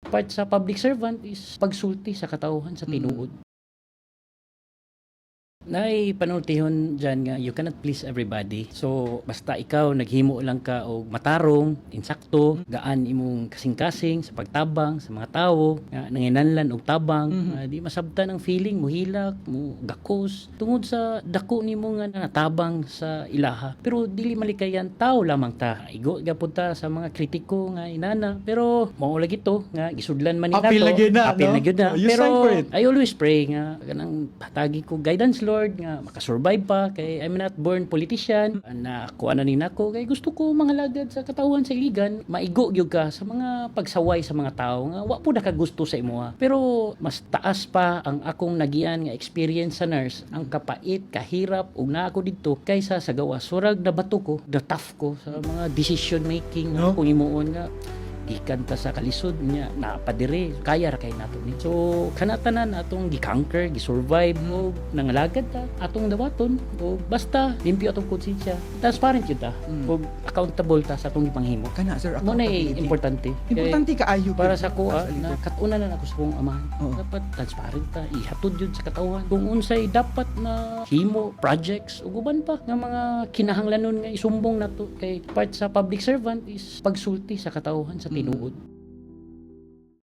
part sa public servant is pagsulti sa katauhan sa tinuod. Nay panultihon dyan nga you cannot please everybody. So basta ikaw naghimo lang ka og matarong, insakto, gaan imong kasing-kasing sa pagtabang sa mga tawo, nga nanginanlan og tabang, di masabtan ang feeling mo hilak, mo gakos tungod sa dako nimo nga natabang sa ilaha. Pero dili malikayan tao lamang ta. Igo gyapon ta sa mga kritiko nga inana, pero mao lagi to nga gisudlan man ni Apil na gyud na, Apil no? na gyud na. You Pero sign for it. I always pray nga kanang hatagi ko guidance Lord nga makasurvive pa kay I'm not born politician na kuha na nin ako kay gusto ko mga lagad sa katawhan sa iligan maigo gyud ka sa mga pagsaway sa mga tao nga wa po ka gusto sa imuha pero mas taas pa ang akong nagian nga experience sa nurse ang kapait kahirap ug naa ako didto kaysa sa gawas surag na bato ko the tough ko sa mga decision making No? kung imuon nga gikan ta sa kalisod niya napadire kaya ra kay nato ni so kanatanan atong gikanker gisurvive o nangalagad ta atong dawaton o basta limpyo atong konsensya transparent yun ta o accountable ta sa atong gipanghimo Kana sir, mo na accountability. importante Importante kaayo para gyud sa ko sa na katuna na ako sa kong amahan Oo. dapat transparent ta ihatod yun sa katawhan kung unsay dapat na himo projects ug uban pa nga mga kinahanglanon nga isumbong nato kay part sa public servant is pagsulti sa katawhan sa tinuod.